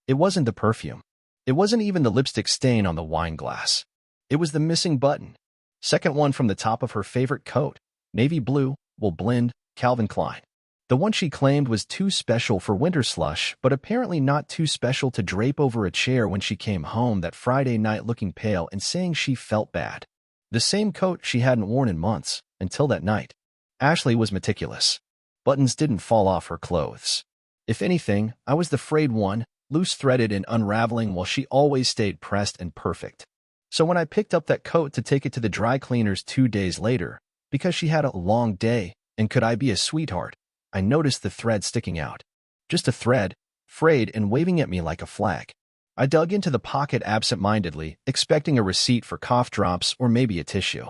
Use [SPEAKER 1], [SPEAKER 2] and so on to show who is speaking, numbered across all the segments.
[SPEAKER 1] It wasn't the perfume. It wasn't even the lipstick stain on the wine glass. It was the missing button. Second one from the top of her favorite coat. Navy blue, wool blend, Calvin Klein. The one she claimed was too special for winter slush, but apparently not too special to drape over a chair when she came home that Friday night looking pale and saying she felt bad. The same coat she hadn't worn in months, until that night. Ashley was meticulous. Buttons didn't fall off her clothes. If anything, I was the frayed one, loose-threaded and unraveling, while she always stayed pressed and perfect. So when I picked up that coat to take it to the dry cleaners 2 days later, because she had a long day, and could I be a sweetheart, I noticed the thread sticking out. Just a thread, frayed and waving at me like a flag. I dug into the pocket absent-mindedly, expecting a receipt for cough drops or maybe a tissue.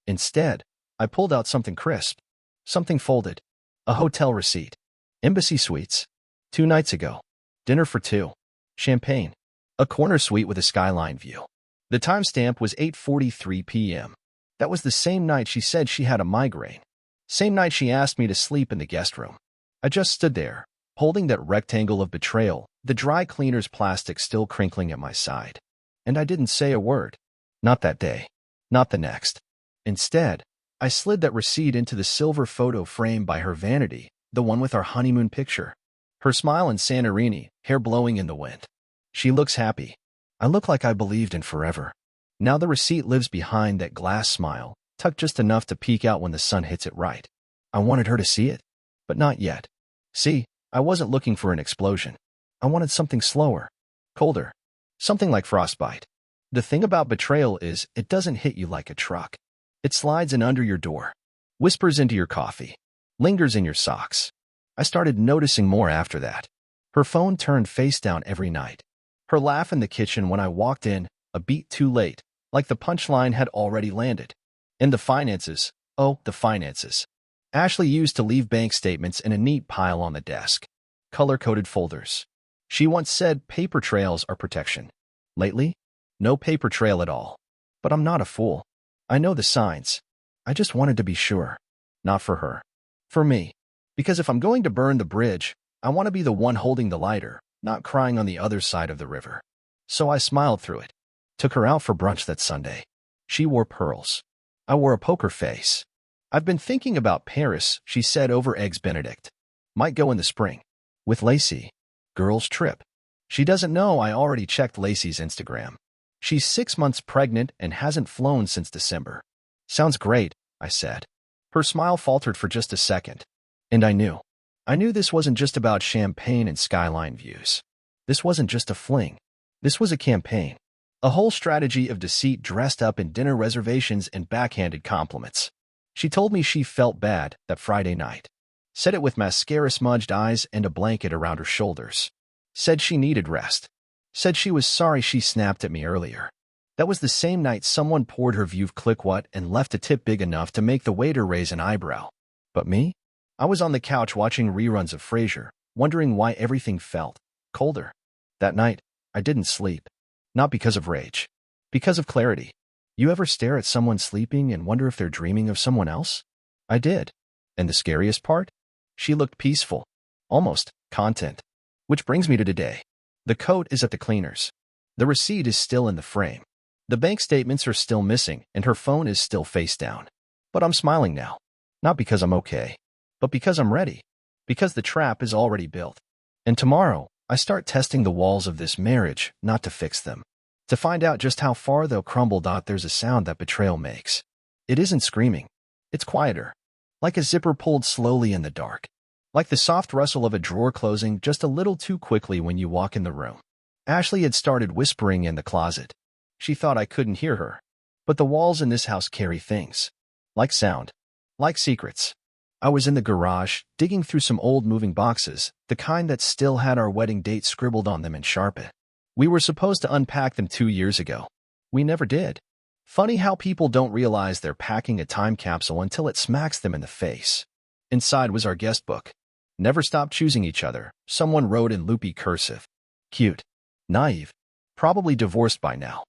[SPEAKER 1] Instead, I pulled out something crisp. Something folded. A hotel receipt. Embassy Suites. 2 nights ago. Dinner for 2. Champagne. A corner suite with a skyline view. The timestamp was 8:43 p.m. That was the same night she said she had a migraine. Same night she asked me to sleep in the guest room. I just stood there, holding that rectangle of betrayal, the dry cleaner's plastic still crinkling at my side. And I didn't say a word. Not that day. Not the next. Instead, I slid that receipt into the silver photo frame by her vanity, the one with our honeymoon picture. Her smile in Santorini, hair blowing in the wind. She looks happy. I look like I believed in forever. Now the receipt lives behind that glass smile, tucked just enough to peek out when the sun hits it right. I wanted her to see it, but not yet. See, I wasn't looking for an explosion. I wanted something slower, colder, something like frostbite. The thing about betrayal is it doesn't hit you like a truck. It slides in under your door, whispers into your coffee, lingers in your socks. I started noticing more after that. Her phone turned face down every night. Her laugh in the kitchen when I walked in, a beat too late, like the punchline had already landed. And the finances, oh, the finances. Ashley used to leave bank statements in a neat pile on the desk. Color-coded folders. She once said paper trails are protection. Lately, no paper trail at all. But I'm not a fool. I know the signs. I just wanted to be sure. Not for her. For me. Because if I'm going to burn the bridge, I want to be the one holding the lighter, not crying on the other side of the river. So I smiled through it. Took her out for brunch that Sunday. She wore pearls. I wore a poker face. I've been thinking about Paris, she said over Eggs Benedict. Might go in the spring. With Lacey. Girls' trip. She doesn't know I already checked Lacey's Instagram. She's 6 months pregnant and hasn't flown since December. Sounds great, I said. Her smile faltered for just a second. And I knew. I knew this wasn't just about champagne and skyline views. This wasn't just a fling. This was a campaign. A whole strategy of deceit dressed up in dinner reservations and backhanded compliments. She told me she felt bad that Friday night. Said it with mascara-smudged eyes and a blanket around her shoulders. Said she needed rest. Said she was sorry she snapped at me earlier. That was the same night someone poured her Veuve Clicquot and left a tip big enough to make the waiter raise an eyebrow. But me? I was on the couch watching reruns of Frasier, wondering why everything felt colder. That night, I didn't sleep. Not because of rage. Because of clarity. You ever stare at someone sleeping and wonder if they're dreaming of someone else? I did. And the scariest part? She looked peaceful. Almost content. Which brings me to today. The coat is at the cleaners. The receipt is still in the frame. The bank statements are still missing, and her phone is still face down. But I'm smiling now. Not because I'm okay. But because I'm ready. Because the trap is already built. And tomorrow, I start testing the walls of this marriage, not to fix them. To find out just how far they'll crumble. There's a sound that betrayal makes. It isn't screaming. It's quieter. Like a zipper pulled slowly in the dark. Like the soft rustle of a drawer closing just a little too quickly when you walk in the room. Ashley had started whispering in the closet. She thought I couldn't hear her. But the walls in this house carry things. Like sound. Like secrets. I was in the garage, digging through some old moving boxes, the kind that still had our wedding date scribbled on them in Sharpie. We were supposed to unpack them 2 years ago. We never did. Funny how people don't realize they're packing a time capsule until it smacks them in the face. Inside was our guest book. Never stop choosing each other, someone wrote in loopy cursive. Cute. Naive. Probably divorced by now.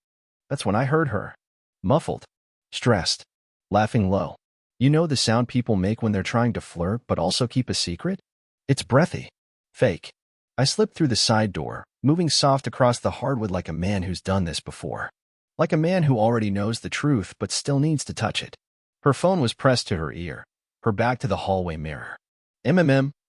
[SPEAKER 1] That's when I heard her. Muffled. Stressed. Laughing low. You know the sound people make when they're trying to flirt but also keep a secret? It's breathy. Fake. I slipped through the side door, moving soft across the hardwood like a man who's done this before. Like a man who already knows the truth but still needs to touch it. Her phone was pressed to her ear, her back to the hallway mirror.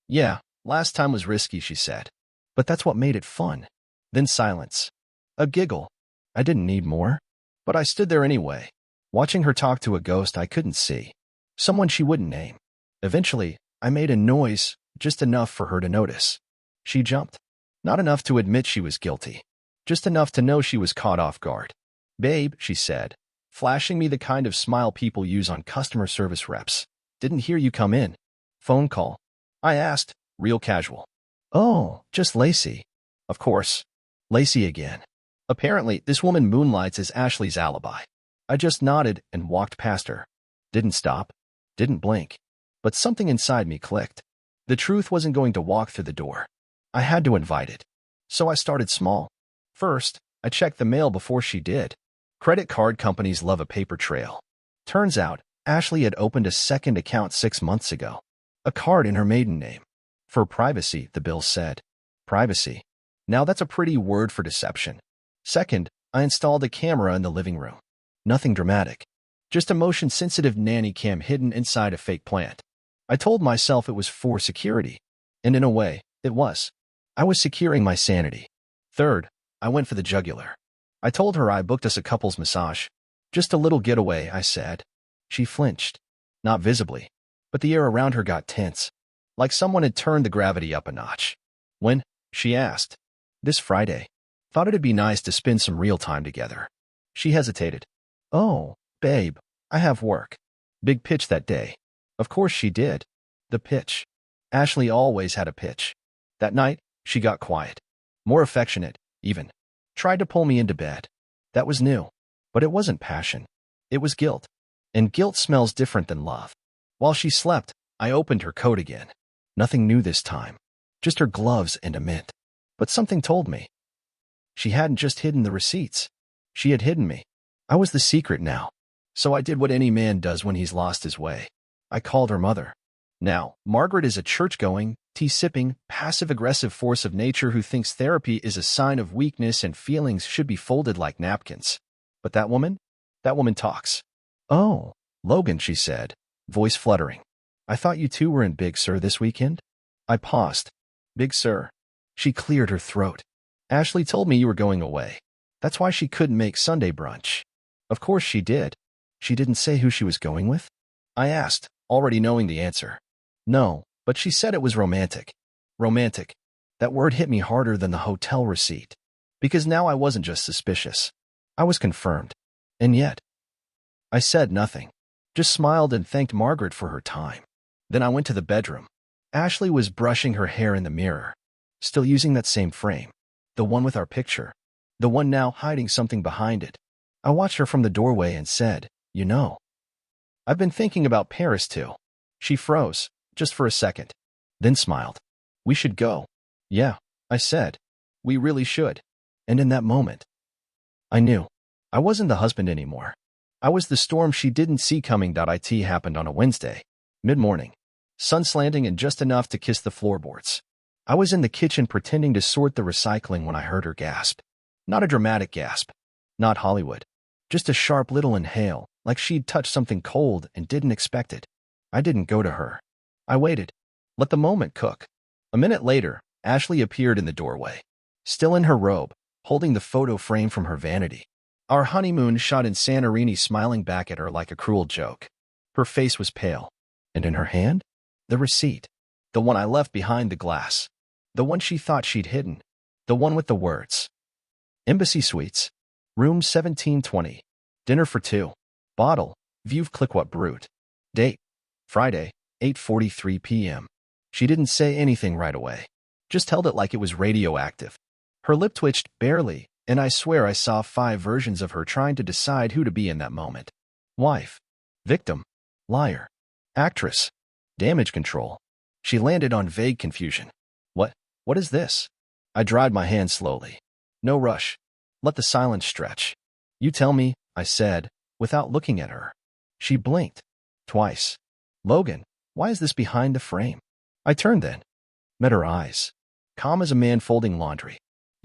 [SPEAKER 1] Yeah, last time was risky, she said. But that's what made it fun. Then silence. A giggle. I didn't need more. But I stood there anyway, watching her talk to a ghost I couldn't see. Someone she wouldn't name. Eventually, I made a noise, just enough for her to notice. She jumped. Not enough to admit she was guilty. Just enough to know she was caught off guard. Babe, she said, flashing me the kind of smile people use on customer service reps. Didn't hear you come in. Phone call. I asked, real casual. Oh, just Lacey. Of course. Lacey again. Apparently, this woman moonlights as Ashley's alibi. I just nodded and walked past her. Didn't stop. Didn't blink. But something inside me clicked. The truth wasn't going to walk through the door. I had to invite it. So I started small. First, I checked the mail before she did. Credit card companies love a paper trail. Turns out, Ashley had opened a second account 6 months ago. A card in her maiden name. For privacy, the bill said. Privacy. Now that's a pretty word for deception. Second, I installed a camera in the living room. Nothing dramatic. Just a motion-sensitive nanny cam hidden inside a fake plant. I told myself it was for security. And in a way, it was. I was securing my sanity. Third, I went for the jugular. I told her I booked us a couple's massage. Just a little getaway, I said. She flinched. Not visibly. But the air around her got tense. Like someone had turned the gravity up a notch. When? She asked. This Friday. Thought it'd be nice to spend some real time together. She hesitated. Oh, babe, I have work. Big pitch that day. Of course she did. The pitch. Ashley always had a pitch. That night, she got quiet. More affectionate, even. Tried to pull me into bed. That was new. But it wasn't passion. It was guilt. And guilt smells different than love. While she slept, I opened her coat again. Nothing new this time. Just her gloves and a mint. But something told me. She hadn't just hidden the receipts. She had hidden me. I was the secret now. So I did what any man does when he's lost his way. I called her mother. Now, Margaret is a church-going, tea-sipping, passive-aggressive force of nature who thinks therapy is a sign of weakness and feelings should be folded like napkins. But that woman talks. Oh, Logan, she said, voice fluttering. I thought you two were in Big Sur this weekend? I paused. Big Sur. She cleared her throat. Ashley told me you were going away. That's why she couldn't make Sunday brunch. Of course she did. She didn't say who she was going with? I asked, already knowing the answer. No, but she said it was romantic. Romantic. That word hit me harder than the hotel receipt. Because now I wasn't just suspicious. I was confirmed. And yet, I said nothing. Just smiled and thanked Margaret for her time. Then I went to the bedroom. Ashley was brushing her hair in the mirror. Still using that same frame. The one with our picture. The one now hiding something behind it. I watched her from the doorway and said, you know, I've been thinking about Paris too. She froze, just for a second. Then smiled. We should go. Yeah, I said. We really should. And in that moment, I knew. I wasn't the husband anymore. I was the storm she didn't see coming. It happened on a Wednesday. Mid-morning. Sun slanting and just enough to kiss the floorboards. I was in the kitchen pretending to sort the recycling when I heard her gasp. Not a dramatic gasp. Not Hollywood. Just a sharp little inhale, like she'd touched something cold and didn't expect it. I didn't go to her. I waited. Let the moment cook. A minute later, Ashley appeared in the doorway. Still in her robe, holding the photo frame from her vanity. Our honeymoon shot in Santorini, smiling back at her like a cruel joke. Her face was pale. And in her hand? The receipt. The one I left behind the glass. The one she thought she'd hidden. The one with the words. Embassy Suites. Room 1720. Dinner for two. Bottle. View Click What Brute. Date. Friday, 8:43 p.m. She didn't say anything right away. Just held it like it was radioactive. Her lip twitched barely, and I swear I saw 5 versions of her trying to decide who to be in that moment. Wife. Victim. Liar. Actress. Damage control. She landed on vague confusion. What is this? I dried my hand slowly. No rush. Let the silence stretch. You tell me, I said, without looking at her. She blinked. Twice. Logan, why is this behind the frame? I turned then. Met her eyes. Calm as a man folding laundry.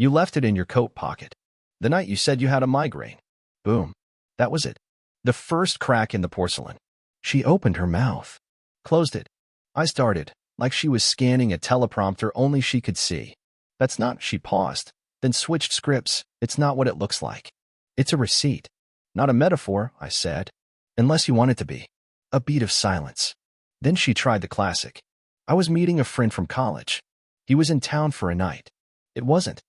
[SPEAKER 1] You left it in your coat pocket. The night you said you had a migraine. Boom. That was it. The first crack in the porcelain. She opened her mouth. Closed it. I started, like she was scanning a teleprompter only she could see. That's not, she paused, then switched scripts. It's not what it looks like. It's a receipt. Not a metaphor, I said. Unless you want it to be. A beat of silence. Then she tried the classic. I was meeting a friend from college. He was in town for a night. It wasn't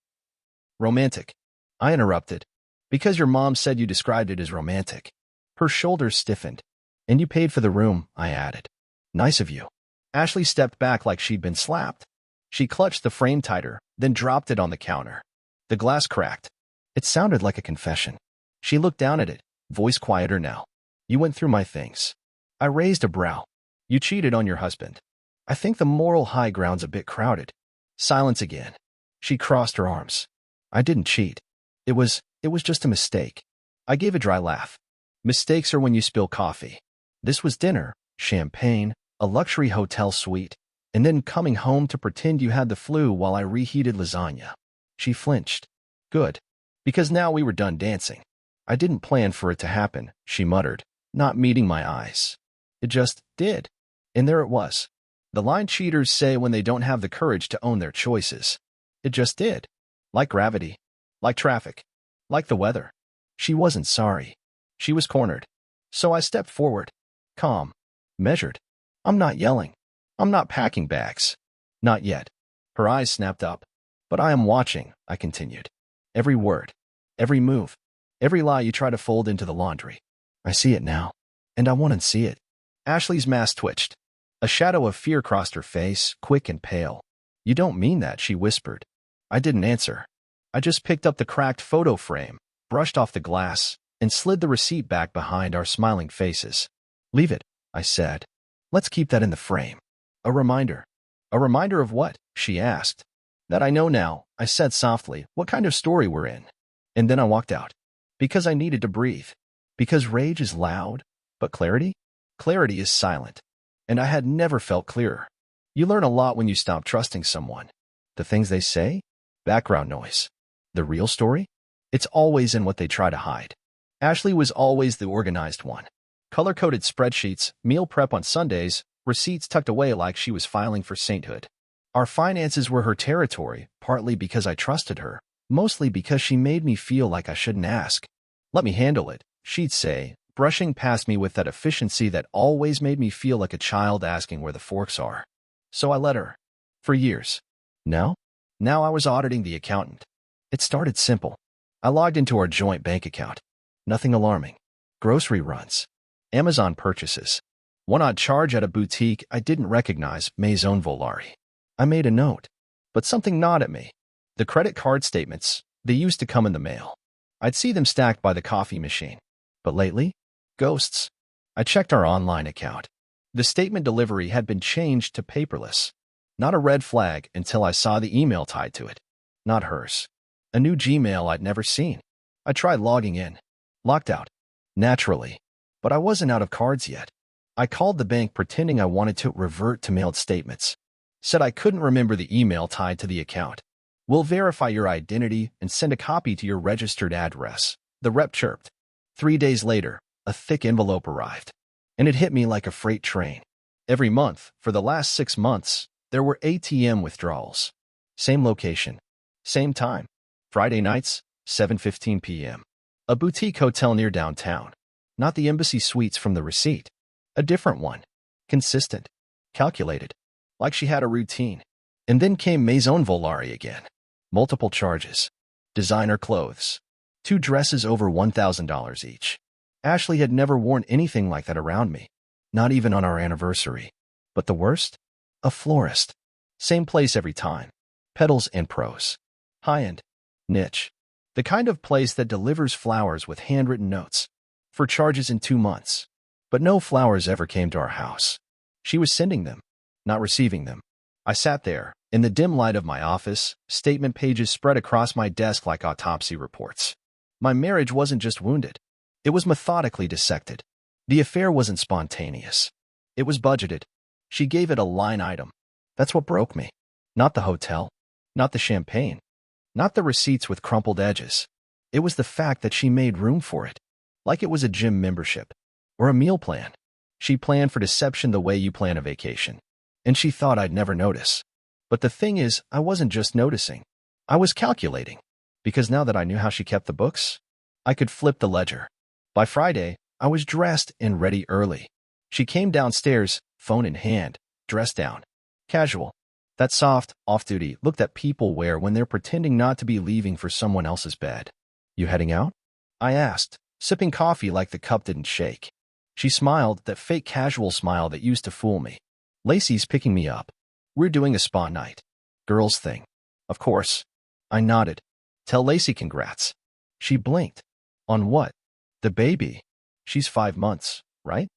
[SPEAKER 1] romantic. I interrupted. Because your mom said you described it as romantic. Her shoulders stiffened. And you paid for the room, I added. Nice of you. Ashley stepped back like she'd been slapped. She clutched the frame tighter, then dropped it on the counter. The glass cracked. It sounded like a confession. She looked down at it, voice quieter now. You went through my things. I raised a brow. You cheated on your husband. I think the moral high ground's a bit crowded. Silence again. She crossed her arms. I didn't cheat. It was just a mistake. I gave a dry laugh. Mistakes are when you spill coffee. This was dinner, champagne, a luxury hotel suite, and then coming home to pretend you had the flu while I reheated lasagna. She flinched. Good. Because now we were done dancing. I didn't plan for it to happen, she muttered, not meeting my eyes. It just did. And there it was. The line cheaters say when they don't have the courage to own their choices. It just did. Like gravity. Like traffic. Like the weather. She wasn't sorry. She was cornered. So I stepped forward. Calm. Measured. I'm not yelling. I'm not packing bags. Not yet. Her eyes snapped up. But I am watching, I continued. Every word. Every move. Every lie you try to fold into the laundry. I see it now. And I want to see it. Ashley's mask twitched. A shadow of fear crossed her face, quick and pale. You don't mean that, she whispered. I didn't answer. I just picked up the cracked photo frame, brushed off the glass, and slid the receipt back behind our smiling faces. Leave it, I said. Let's keep that in the frame. A reminder. A reminder of what? She asked. That I know now, I said softly, what kind of story we're in. And then I walked out. Because I needed to breathe. Because rage is loud, but clarity? Clarity is silent. And I had never felt clearer. You learn a lot when you stop trusting someone. The things they say? Background noise. The real story? It's always in what they try to hide. Ashley was always the organized one. Color-coded spreadsheets, meal prep on Sundays, receipts tucked away like she was filing for sainthood. Our finances were her territory, partly because I trusted her, mostly because she made me feel like I shouldn't ask. Let me handle it, she'd say, brushing past me with that efficiency that always made me feel like a child asking where the forks are. So I let her. For years. Now I was auditing the accountant. It started simple. I logged into our joint bank account. Nothing alarming. Grocery runs. Amazon purchases. One odd charge at a boutique I didn't recognize, Maison Volari. I made a note. But something gnawed at me. The credit card statements, they used to come in the mail. I'd see them stacked by the coffee machine. But lately? Ghosts. I checked our online account. The statement delivery had been changed to paperless. Not a red flag until I saw the email tied to it. Not hers. A new Gmail I'd never seen. I tried logging in. Locked out. Naturally. But I wasn't out of cards yet. I called the bank pretending I wanted to revert to mailed statements. Said I couldn't remember the email tied to the account. We'll verify your identity and send a copy to your registered address. The rep chirped. 3 days later, a thick envelope arrived. And it hit me like a freight train. Every month, for the last 6 months, there were ATM withdrawals. Same location. Same time. Friday nights, 7:15 p.m. A boutique hotel near downtown. Not the Embassy Suites from the receipt. A different one. Consistent. Calculated. Like she had a routine. And then came Maison Volari again. Multiple charges. Designer clothes. 2 dresses over $1,000 each. Ashley had never worn anything like that around me. Not even on our anniversary. But the worst? A florist. Same place every time. Petals and prose. High-end. Niche. The kind of place that delivers flowers with handwritten notes. For charges in 2 months. But no flowers ever came to our house. She was sending them, not receiving them. I sat there, in the dim light of my office, statement pages spread across my desk like autopsy reports. My marriage wasn't just wounded. It was methodically dissected. The affair wasn't spontaneous. It was budgeted. She gave it a line item. That's what broke me. Not the hotel. Not the champagne. Not the receipts with crumpled edges. It was the fact that she made room for it, like it was a gym membership or a meal plan. She planned for deception the way you plan a vacation, and she thought I'd never notice. But the thing is, I wasn't just noticing. I was calculating, because now that I knew how she kept the books, I could flip the ledger. By Friday, I was dressed and ready early. She came downstairs, phone in hand, dressed down. Casual. That soft, off-duty look that people wear when they're pretending not to be leaving for someone else's bed. You heading out? I asked, sipping coffee like the cup didn't shake. She smiled, that fake casual smile that used to fool me. Lacey's picking me up. We're doing a spa night. Girls thing. Of course. I nodded. Tell Lacey congrats. She blinked. On what? The baby. She's 5 months, right?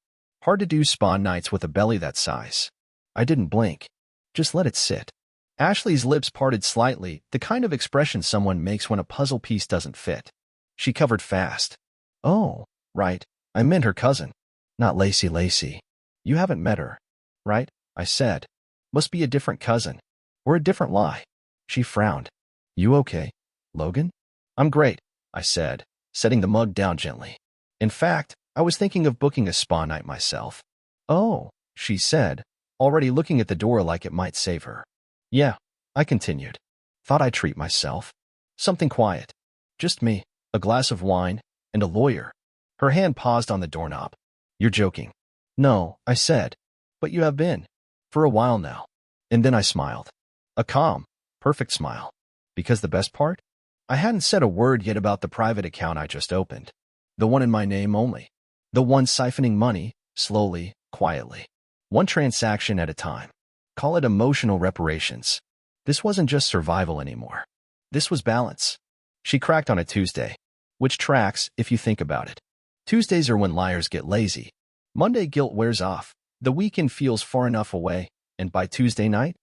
[SPEAKER 1] Hard to do spa nights with a belly that size. I didn't blink. Just let it sit. Ashley's lips parted slightly, the kind of expression someone makes when a puzzle piece doesn't fit. She covered fast. Oh, right. I meant her cousin. Not Lacey. You haven't met her, right? I said. Must be a different cousin. Or a different lie. She frowned. You okay, Logan? I'm great, I said, setting the mug down gently. In fact, I was thinking of booking a spa night myself. Oh, she said, already looking at the door like it might save her. Yeah, I continued. Thought I'd treat myself. Something quiet. Just me, a glass of wine, and a lawyer. Her hand paused on the doorknob. You're joking. No, I said. But you have been. For a while now. And then I smiled. A calm, perfect smile. Because the best part? I hadn't said a word yet about the private account I just opened. The one in my name only. The one siphoning money, slowly, quietly. One transaction at a time. Call it emotional reparations. This wasn't just survival anymore. This was balance. She cracked on a Tuesday, which tracks if you think about it. Tuesdays are when liars get lazy. Monday guilt wears off. The weekend feels far enough away, and by Tuesday night,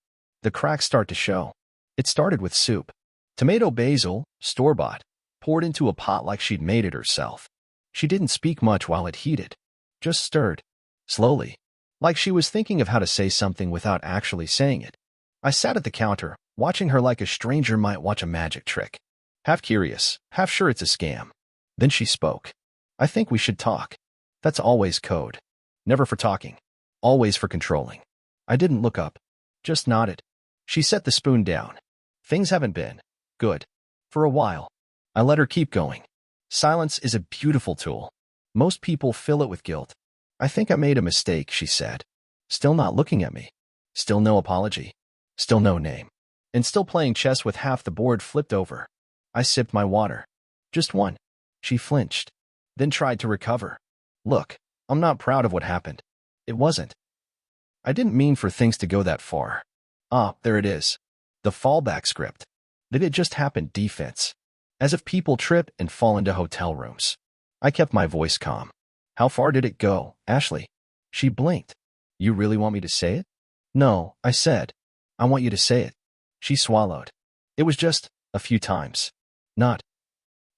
[SPEAKER 1] the cracks start to show. It started with soup. Tomato basil, store-bought, poured into a pot like she'd made it herself. She didn't speak much while it heated. Just stirred. Slowly. Like she was thinking of how to say something without actually saying it. I sat at the counter, watching her like a stranger might watch a magic trick. Half curious, half sure it's a scam. Then she spoke. I think we should talk. That's always code. Never for talking. Always for controlling. I didn't look up. Just nodded. She set the spoon down. Things haven't been good for a while. I let her keep going. Silence is a beautiful tool. Most people fill it with guilt. I think I made a mistake, she said. Still not looking at me. Still no apology. Still no name. And still playing chess with half the board flipped over. I sipped my water. Just one. She flinched. Then tried to recover. Look, I'm not proud of what happened. It wasn't. I didn't mean for things to go that far. Ah, there it is. The fallback script. That it just happened defense. As if people trip and fall into hotel rooms. I kept my voice calm. How far did it go, Ashley? She blinked. You really want me to say it? No, I said. I want you to say it. She swallowed. It was just a few times. Not.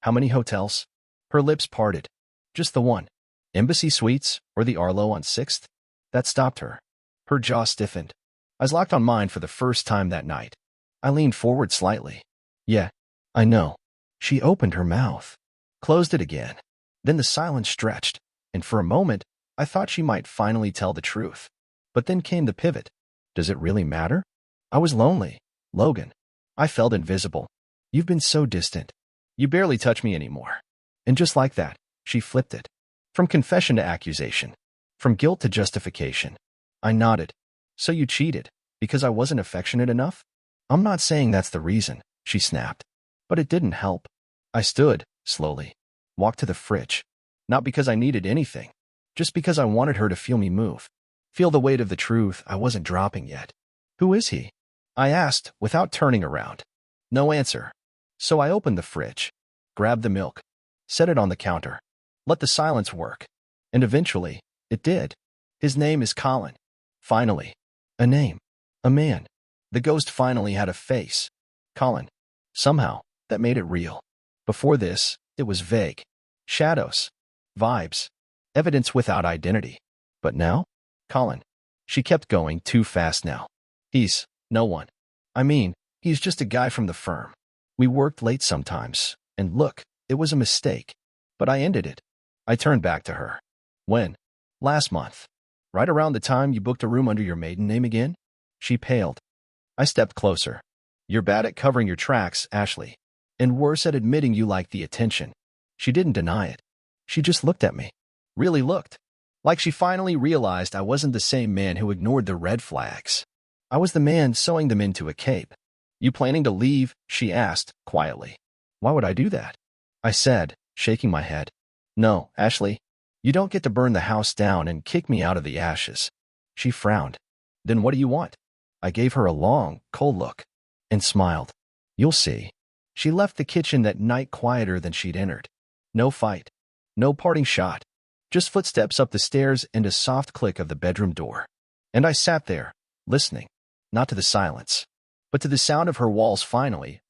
[SPEAKER 1] How many hotels? Her lips parted. Just the one. Embassy Suites or the Arlo on 6th? That stopped her. Her jaw stiffened. Eyes locked on mine for the first time that night. I leaned forward slightly. Yeah, I know. She opened her mouth. Closed it again. Then the silence stretched, and for a moment, I thought she might finally tell the truth. But then came the pivot. Does it really matter? I was lonely, Logan. I felt invisible. You've been so distant. You barely touch me anymore. And just like that, she flipped it. From confession to accusation. From guilt to justification. I nodded. So you cheated, because I wasn't affectionate enough? I'm not saying that's the reason, she snapped. But it didn't help. I stood, slowly. Walked to the fridge. Not because I needed anything. Just because I wanted her to feel me move. Feel the weight of the truth I wasn't dropping yet. Who is he? I asked, without turning around. No answer. So I opened the fridge. Grabbed the milk. Set it on the counter. Let the silence work. And eventually, it did. His name is Colin. Finally. A name. A man. The ghost finally had a face. Colin. Somehow, that made it real. Before this, it was vague. Shadows. Vibes. Evidence without identity. But now? Colin. She kept going too fast now. He's no one. I mean, he's just a guy from the firm. We worked late sometimes, and look, it was a mistake. But I ended it. I turned back to her. When? Last month. Right around the time you booked a room under your maiden name again? She paled. I stepped closer. You're bad at covering your tracks, Ashley. And worse at admitting you like the attention. She didn't deny it. She just looked at me. Really looked. Like she finally realized I wasn't the same man who ignored the red flags. I was the man sewing them into a cape. You planning to leave? She asked, quietly. Why would I do that? I said, shaking my head. No, Ashley. You don't get to burn the house down and kick me out of the ashes. She frowned. Then what do you want? I gave her a long, cold look and smiled. You'll see. She left the kitchen that night quieter than she'd entered. No fight. No parting shot. Just footsteps up the stairs and a soft click of the bedroom door. And I sat there, listening, not to the silence, but to the sound of her walls finally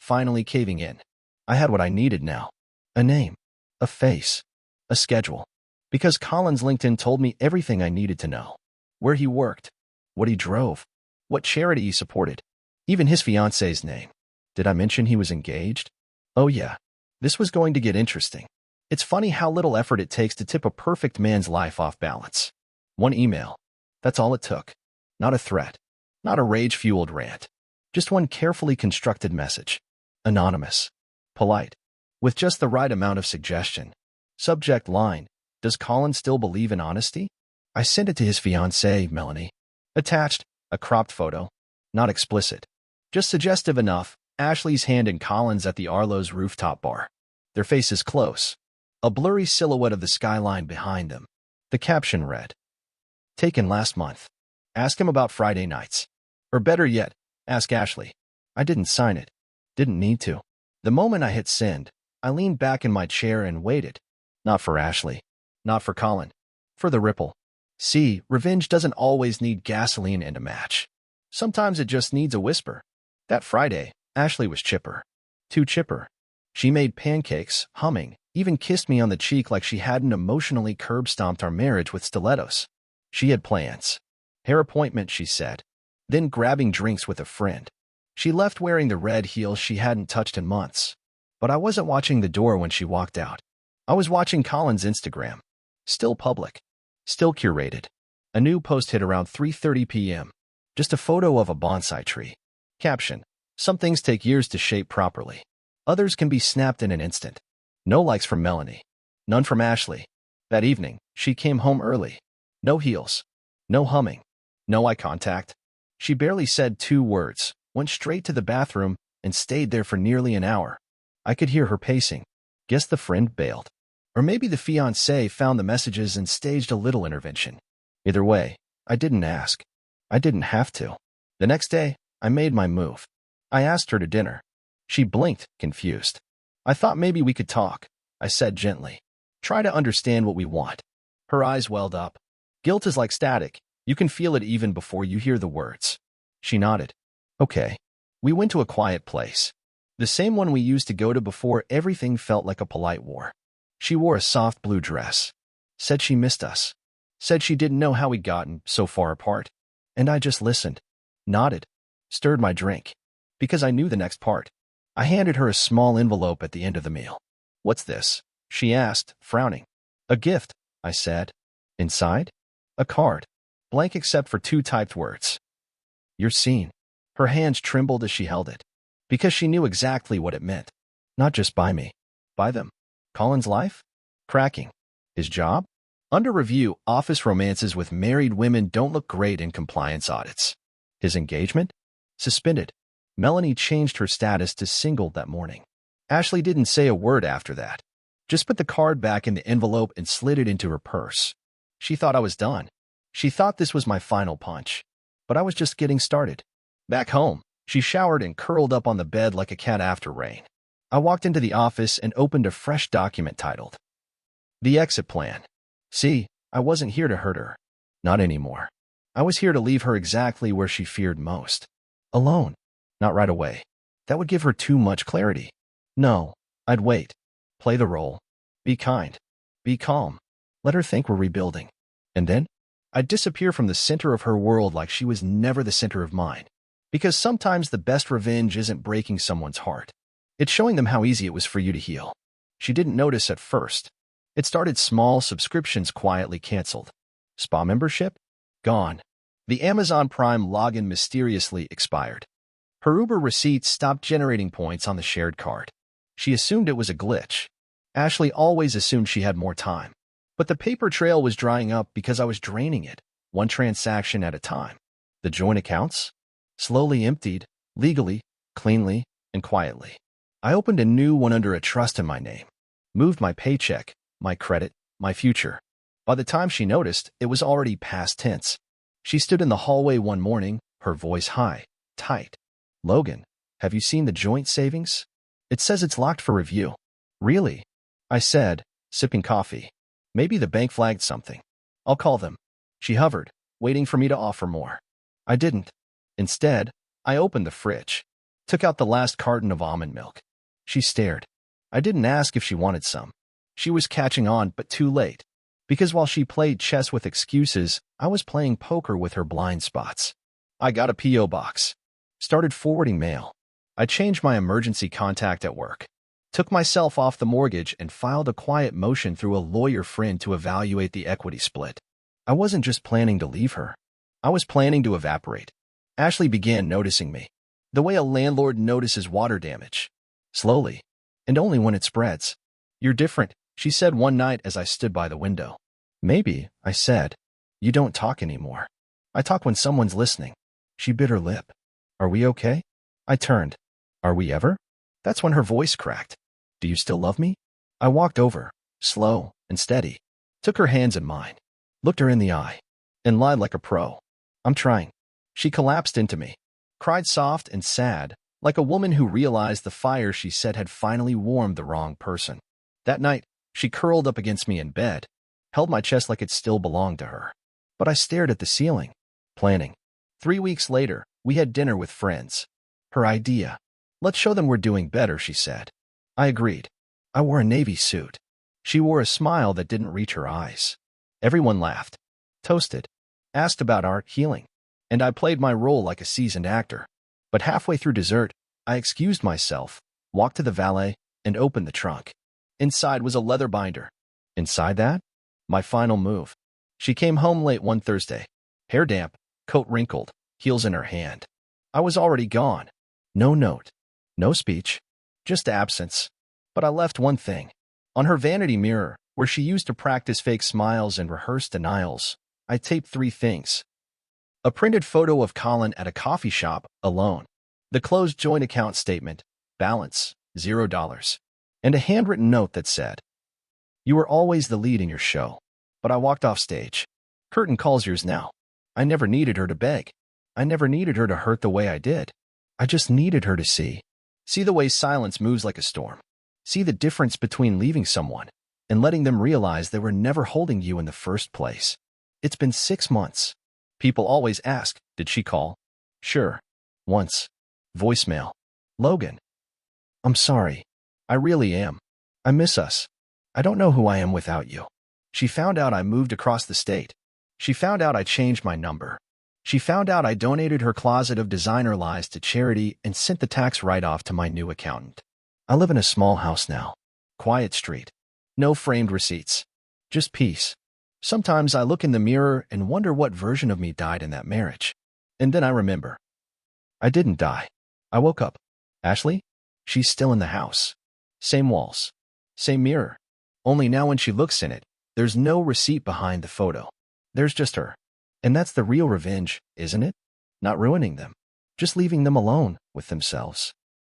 [SPEAKER 1] caving in. I had what I needed now. A name. A face. A schedule. Because Colin's LinkedIn told me everything I needed to know. Where he worked. What he drove. What charity he supported. Even his fiancée's name. Did I mention he was engaged? Oh yeah. This was going to get interesting. It's funny how little effort it takes to tip a perfect man's life off balance. One email. That's all it took. Not a threat. Not a rage-fueled rant. Just one carefully constructed message. Anonymous. Polite. With just the right amount of suggestion. Subject line. Does Colin still believe in honesty? I sent it to his fiancée, Melanie. Attached, a cropped photo. Not explicit. Just suggestive enough. Ashley's hand in Colin's at the Arlo's rooftop bar. Their faces close. A blurry silhouette of the skyline behind them. The caption read, taken last month. Ask him about Friday nights. Or better yet, ask Ashley. I didn't sign it. Didn't need to. The moment I hit send, I leaned back in my chair and waited. Not for Ashley. Not for Colin. For the ripple. See, revenge doesn't always need gasoline and a match. Sometimes it just needs a whisper. That Friday, Ashley was chipper. Too chipper. She made pancakes, humming, even kissed me on the cheek like she hadn't emotionally curb-stomped our marriage with stilettos. She had plans. Hair appointment, she said. Then grabbing drinks with a friend. She left wearing the red heels she hadn't touched in months. But I wasn't watching the door when she walked out. I was watching Colin's Instagram. Still public. Still curated. A new post hit around 3:30 p.m. Just a photo of a bonsai tree. Caption. Some things take years to shape properly. Others can be snapped in an instant. No likes from Melanie. None from Ashley. That evening, she came home early. No heels. No humming. No eye contact. She barely said 2 words, went straight to the bathroom, and stayed there for nearly an hour. I could hear her pacing. Guess the friend bailed. Or maybe the fiancé found the messages and staged a little intervention. Either way, I didn't ask. I didn't have to. The next day, I made my move. I asked her to dinner. She blinked, confused. I thought maybe we could talk, I said gently. Try to understand what we want. Her eyes welled up. Guilt is like static. You can feel it even before you hear the words. She nodded. Okay. We went to a quiet place. The same one we used to go to before everything felt like a polite war. She wore a soft blue dress. Said she missed us. Said she didn't know how we'd gotten so far apart. And I just listened. Nodded. Stirred my drink. Because I knew the next part. I handed her a small envelope at the end of the meal. What's this? She asked, frowning. A gift, I said. Inside? A card. Blank except for 2 typed words. You're seen. Her hands trembled as she held it. Because she knew exactly what it meant. Not just by me. By them. Colin's life? Cracking. His job? Under review, office romances with married women don't look great in compliance audits. His engagement? Suspended. Melanie changed her status to single that morning. Ashley didn't say a word after that. Just put the card back in the envelope and slid it into her purse. She thought I was done. She thought this was my final punch. But I was just getting started. Back home, she showered and curled up on the bed like a cat after rain. I walked into the office and opened a fresh document titled, The Exit Plan. See, I wasn't here to hurt her. Not anymore. I was here to leave her exactly where she feared most. Alone. Not right away. That would give her too much clarity. No, I'd wait. Play the role. Be kind. Be calm. Let her think we're rebuilding. And then, I'd disappear from the center of her world like she was never the center of mine. Because sometimes the best revenge isn't breaking someone's heart. It's showing them how easy it was for you to heal. She didn't notice at first. It started small, subscriptions quietly canceled. Spa membership? Gone. The Amazon Prime login mysteriously expired. Her Uber receipts stopped generating points on the shared card. She assumed it was a glitch. Ashley always assumed she had more time. But the paper trail was drying up because I was draining it, one transaction at a time. The joint accounts? Slowly emptied, legally, cleanly, and quietly. I opened a new one under a trust in my name. Moved my paycheck, my credit, my future. By the time she noticed, it was already past tense. She stood in the hallway one morning, her voice high, tight. "Logan, have you seen the joint savings? It says it's locked for review." "Really?" I said, sipping coffee. "Maybe the bank flagged something. I'll call them." She hovered, waiting for me to offer more. I didn't. Instead, I opened the fridge, took out the last carton of almond milk. She stared. I didn't ask if she wanted some. She was catching on, but too late. Because while she played chess with excuses, I was playing poker with her blind spots. I got a P.O. box. Started forwarding mail. I changed my emergency contact at work. Took myself off the mortgage and filed a quiet motion through a lawyer friend to evaluate the equity split. I wasn't just planning to leave her. I was planning to evaporate. Ashley began noticing me. The way a landlord notices water damage. Slowly. And only when it spreads. "You're different," she said one night as I stood by the window. "Maybe," I said. "You don't talk anymore." "I talk when someone's listening." She bit her lip. "Are we okay?" I turned. "Are we ever?" That's when her voice cracked. "Do you still love me?" I walked over, slow and steady. Took her hands in mine. Looked her in the eye. And lied like a pro. "I'm trying." She collapsed into me. Cried soft and sad, like a woman who realized the fire she said had finally warmed the wrong person. That night, she curled up against me in bed, held my chest like it still belonged to her. But I stared at the ceiling, planning. 3 weeks later, we had dinner with friends. Her idea. "Let's show them we're doing better," she said. I agreed. I wore a navy suit. She wore a smile that didn't reach her eyes. Everyone laughed, toasted, asked about our healing, and I played my role like a seasoned actor. But halfway through dessert, I excused myself, walked to the valet, and opened the trunk. Inside was a leather binder. Inside that? My final move. She came home late one Thursday. Hair damp, coat wrinkled, heels in her hand. I was already gone. No note. No speech. Just absence. But I left one thing. On her vanity mirror, where she used to practice fake smiles and rehearse denials, I taped 3 things. A printed photo of Colin at a coffee shop, alone. The closed joint account statement, balance, $0. And a handwritten note that said, "You were always the lead in your show." But I walked off stage. Curtain call's yours now. I never needed her to beg. I never needed her to hurt the way I did. I just needed her to see. See the way silence moves like a storm. See the difference between leaving someone and letting them realize they were never holding you in the first place. It's been 6 months. People always ask, "Did she call?" Sure. Once. Voicemail. "Logan. I'm sorry. I really am. I miss us. I don't know who I am without you." She found out I moved across the state. She found out I changed my number. She found out I donated her closet of designer lies to charity and sent the tax write-off to my new accountant. I live in a small house now. Quiet street. No framed receipts. Just peace. Sometimes I look in the mirror and wonder what version of me died in that marriage. And then I remember. I didn't die. I woke up. Ashley? She's still in the house. Same walls. Same mirror. Only now when she looks in it, there's no receipt behind the photo. There's just her. And that's the real revenge, isn't it? Not ruining them. Just leaving them alone with themselves.